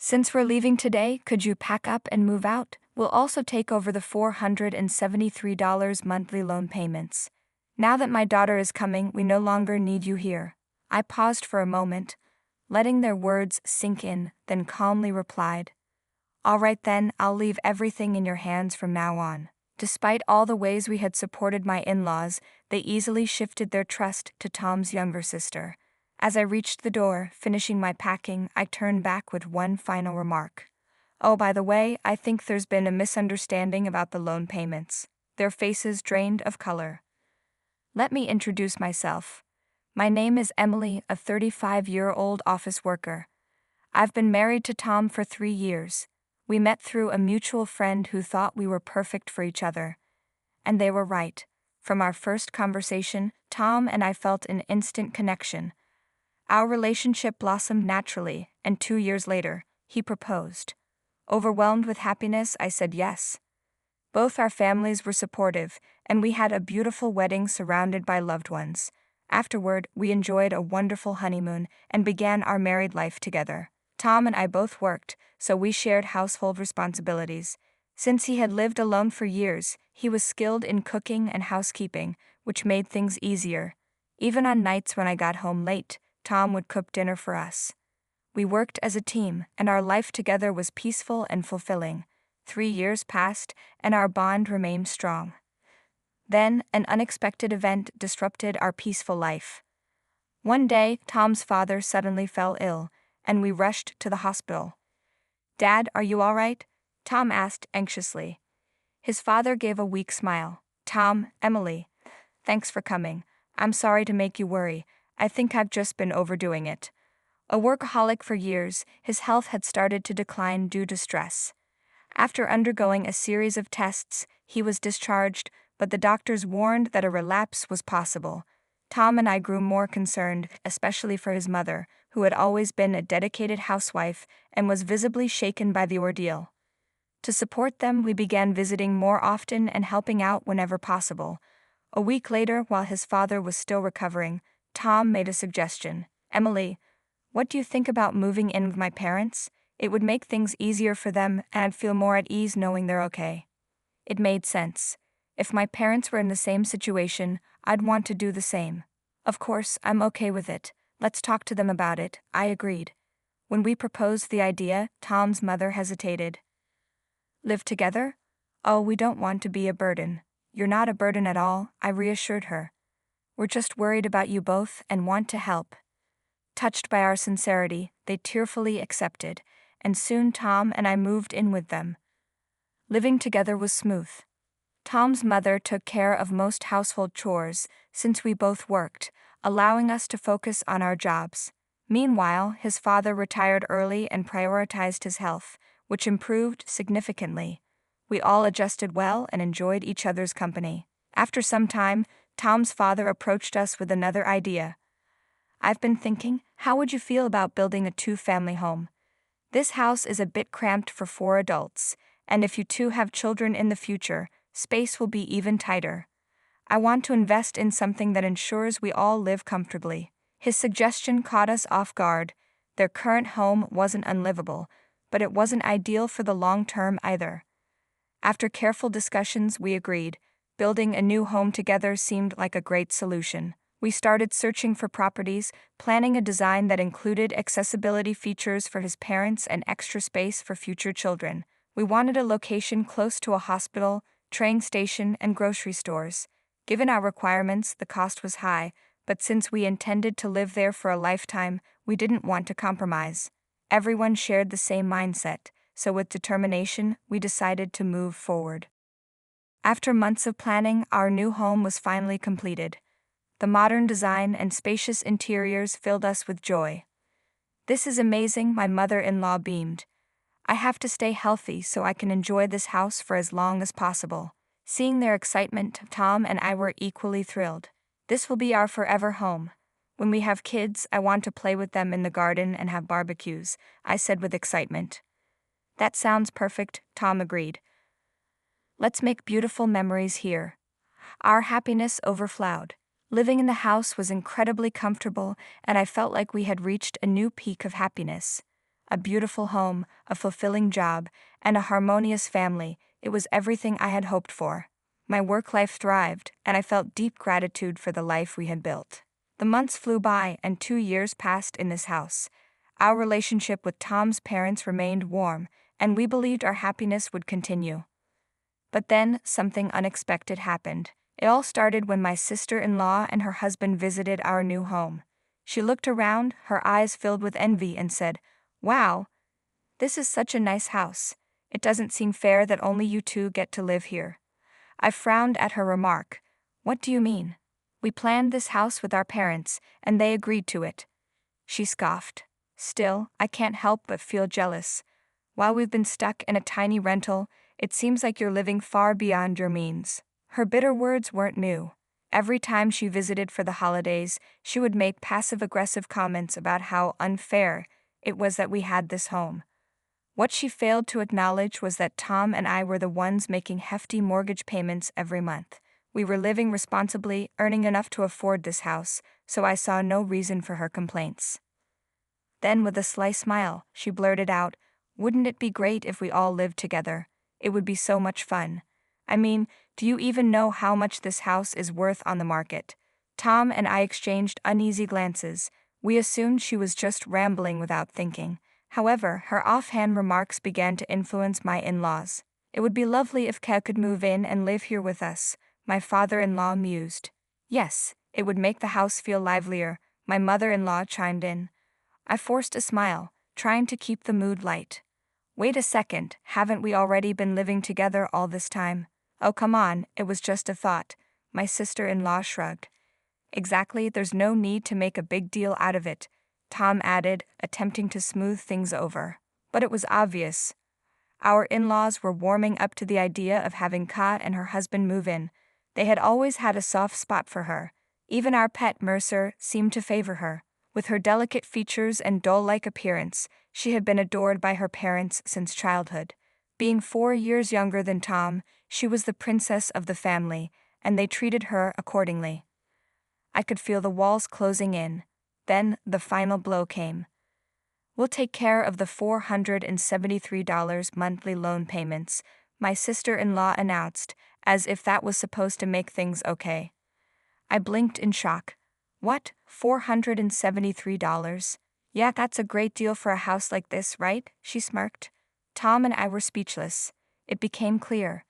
Since we're leaving today, could you pack up and move out? We'll also take over the $473 monthly loan payments. Now that my daughter is coming, we no longer need you here. I paused for a moment, letting their words sink in, then calmly replied, "All right then, I'll leave everything in your hands from now on." Despite all the ways we had supported my in-laws, they easily shifted their trust to Tom's younger sister. As I reached the door, finishing my packing, I turned back with one final remark. "Oh, by the way, I think there's been a misunderstanding about the loan payments." Their faces drained of color. Let me introduce myself. My name is Emily, a 35-year-old office worker. I've been married to Tom for 3 years. We met through a mutual friend who thought we were perfect for each other. And they were right. From our first conversation, Tom and I felt an instant connection. Our relationship blossomed naturally, and 2 years later, he proposed. Overwhelmed with happiness, I said yes. Both our families were supportive, and we had a beautiful wedding surrounded by loved ones. Afterward, we enjoyed a wonderful honeymoon and began our married life together. Tom and I both worked, so we shared household responsibilities. Since he had lived alone for years, he was skilled in cooking and housekeeping, which made things easier. Even on nights when I got home late, Tom would cook dinner for us. We worked as a team, and our life together was peaceful and fulfilling. 3 years passed, and our bond remained strong. Then, an unexpected event disrupted our peaceful life. One day, Tom's father suddenly fell ill, and we rushed to the hospital. "Dad, are you all right?" Tom asked anxiously. His father gave a weak smile. "Tom, Emily, thanks for coming. I'm sorry to make you worry. I think I've just been overdoing it." A workaholic for years, his health had started to decline due to stress. After undergoing a series of tests, he was discharged, but the doctors warned that a relapse was possible. Tom and I grew more concerned, especially for his mother, who had always been a dedicated housewife and was visibly shaken by the ordeal. To support them, we began visiting more often and helping out whenever possible. A week later, while his father was still recovering, Tom made a suggestion. "Emily, what do you think about moving in with my parents? It would make things easier for them, and I'd feel more at ease knowing they're okay." It made sense. If my parents were in the same situation, I'd want to do the same. "Of course, I'm okay with it. Let's talk to them about it," I agreed. When we proposed the idea, Tom's mother hesitated. "Live together? Oh, we don't want to be a burden." "You're not a burden at all," I reassured her. "We're just worried about you both and want to help." Touched by our sincerity, they tearfully accepted, and soon Tom and I moved in with them. Living together was smooth. Tom's mother took care of most household chores, since we both worked, allowing us to focus on our jobs. Meanwhile, his father retired early and prioritized his health, which improved significantly. We all adjusted well and enjoyed each other's company. After some time, Tom's father approached us with another idea. "I've been thinking, how would you feel about building a 2-family home? This house is a bit cramped for 4 adults, and if you two have children in the future, space will be even tighter. I want to invest in something that ensures we all live comfortably." His suggestion caught us off guard. Their current home wasn't unlivable, but it wasn't ideal for the long term either. After careful discussions, we agreed. Building a new home together seemed like a great solution. We started searching for properties, planning a design that included accessibility features for his parents and extra space for future children. We wanted a location close to a hospital, train station, and grocery stores. Given our requirements, the cost was high, but since we intended to live there for a lifetime, we didn't want to compromise. Everyone shared the same mindset, so with determination, we decided to move forward. After months of planning, our new home was finally completed. The modern design and spacious interiors filled us with joy. "This is amazing," my mother-in-law beamed. "I have to stay healthy so I can enjoy this house for as long as possible." Seeing their excitement, Tom and I were equally thrilled. "This will be our forever home. When we have kids, I want to play with them in the garden and have barbecues," I said with excitement. "That sounds perfect," Tom agreed. "Let's make beautiful memories here." Our happiness overflowed. Living in the house was incredibly comfortable, and I felt like we had reached a new peak of happiness. A beautiful home, a fulfilling job, and a harmonious family. It was everything I had hoped for. My work life thrived, and I felt deep gratitude for the life we had built. The months flew by, and 2 years passed in this house. Our relationship with Tom's parents remained warm, and we believed our happiness would continue. But then, something unexpected happened. It all started when my sister-in-law and her husband visited our new home. She looked around, her eyes filled with envy, and said, "Wow, this is such a nice house. It doesn't seem fair that only you two get to live here." I frowned at her remark. "What do you mean? We planned this house with our parents, and they agreed to it." She scoffed. "Still, I can't help but feel jealous. While we've been stuck in a tiny rental, it seems like you're living far beyond your means." Her bitter words weren't new. Every time she visited for the holidays, she would make passive-aggressive comments about how unfair it was that we had this home. What she failed to acknowledge was that Tom and I were the ones making hefty mortgage payments every month. We were living responsibly, earning enough to afford this house, so I saw no reason for her complaints. Then, with a sly smile, she blurted out, "Wouldn't it be great if we all lived together? It would be so much fun. I mean, do you even know how much this house is worth on the market?" Tom and I exchanged uneasy glances. We assumed she was just rambling without thinking. However, her offhand remarks began to influence my in-laws. "It would be lovely if Kat could move in and live here with us," my father-in-law mused. "Yes, it would make the house feel livelier," my mother-in-law chimed in. I forced a smile, trying to keep the mood light. "Wait a second, haven't we already been living together all this time?" "Oh, come on, it was just a thought," my sister-in-law shrugged. "Exactly, there's no need to make a big deal out of it," Tom added, attempting to smooth things over. But it was obvious. Our in-laws were warming up to the idea of having Kat and her husband move in. They had always had a soft spot for her. Even our pet Mercer seemed to favor her. With her delicate features and doll-like appearance, she had been adored by her parents since childhood. Being 4 years younger than Tom, she was the princess of the family, and they treated her accordingly. I could feel the walls closing in. Then the final blow came. "We'll take care of the $473 monthly loan payments," my sister-in-law announced, as if that was supposed to make things okay. I blinked in shock. "What, $473? Yeah, that's a great deal for a house like this, right?" she smirked. Tom and I were speechless. It became clear.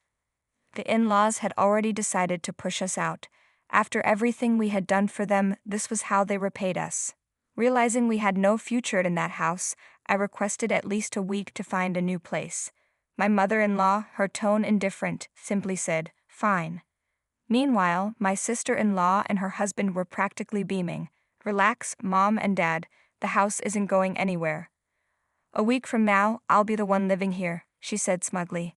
The in-laws had already decided to push us out. After everything we had done for them, this was how they repaid us. Realizing we had no future in that house, I requested at least a week to find a new place. My mother-in-law, her tone indifferent, simply said, "Fine." Meanwhile, my sister-in-law and her husband were practically beaming. "Relax, Mom and Dad, the house isn't going anywhere. A week from now, I'll be the one living here," she said smugly.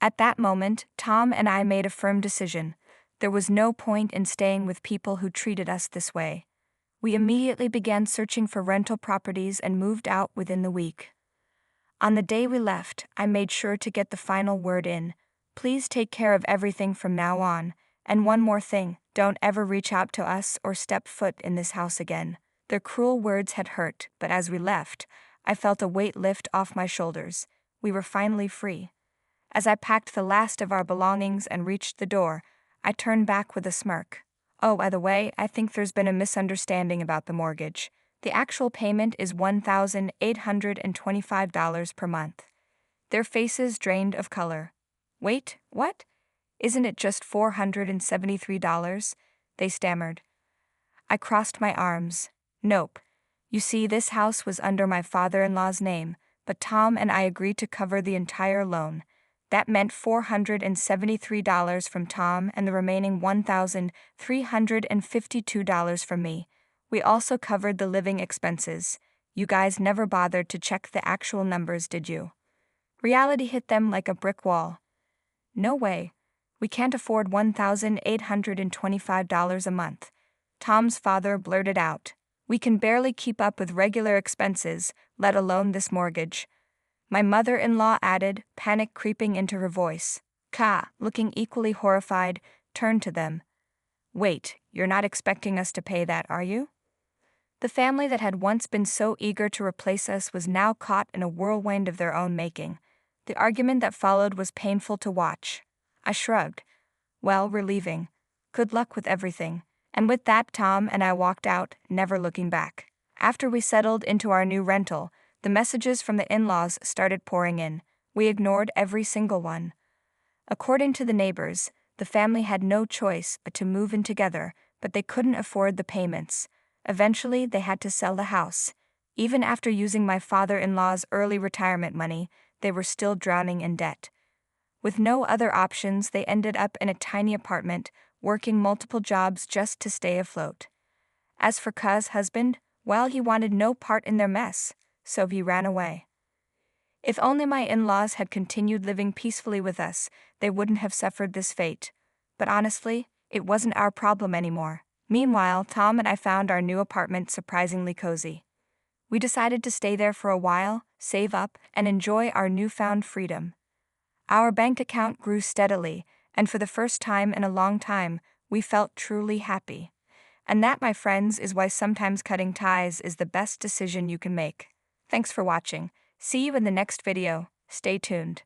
At that moment, Tom and I made a firm decision. There was no point in staying with people who treated us this way. We immediately began searching for rental properties and moved out within the week. On the day we left, I made sure to get the final word in. "Please take care of everything from now on. And one more thing, don't ever reach out to us or step foot in this house again." Their cruel words had hurt, but as we left, I felt a weight lift off my shoulders. We were finally free. As I packed the last of our belongings and reached the door, I turned back with a smirk. "Oh, by the way, I think there's been a misunderstanding about the mortgage. The actual payment is $1,825 per month." Their faces drained of color. "Wait, what? Isn't it just $473? They stammered. I crossed my arms. "Nope. You see, this house was under my father-in-law's name, but Tom and I agreed to cover the entire loan. That meant $473 from Tom and the remaining $1,352 from me. We also covered the living expenses. You guys never bothered to check the actual numbers, did you?" Reality hit them like a brick wall. "No way. We can't afford $1,825 a month," Tom's father blurted out. "We can barely keep up with regular expenses, let alone this mortgage." My mother-in-law added, panic creeping into her voice. Ka, looking equally horrified, turned to them. "Wait, you're not expecting us to pay that, are you?" The family that had once been so eager to replace us was now caught in a whirlwind of their own making. The argument that followed was painful to watch. I shrugged. Well, we're leaving. Good luck with everything. And with that, Tom and I walked out, never looking back. After we settled into our new rental, the messages from the in-laws started pouring in. We ignored every single one. According to the neighbors, the family had no choice but to move in together, but they couldn't afford the payments. Eventually, they had to sell the house. Even after using my father-in-law's early retirement money, they were still drowning in debt. With no other options, they ended up in a tiny apartment, working multiple jobs just to stay afloat. As for Ka's husband, well, he wanted no part in their mess, so he ran away. If only my in-laws had continued living peacefully with us, they wouldn't have suffered this fate. But honestly, it wasn't our problem anymore. Meanwhile, Tom and I found our new apartment surprisingly cozy. We decided to stay there for a while, save up, and enjoy our newfound freedom. Our bank account grew steadily, and for the first time in a long time, we felt truly happy. And that, my friends, is why sometimes cutting ties is the best decision you can make. Thanks for watching. See you in the next video. Stay tuned.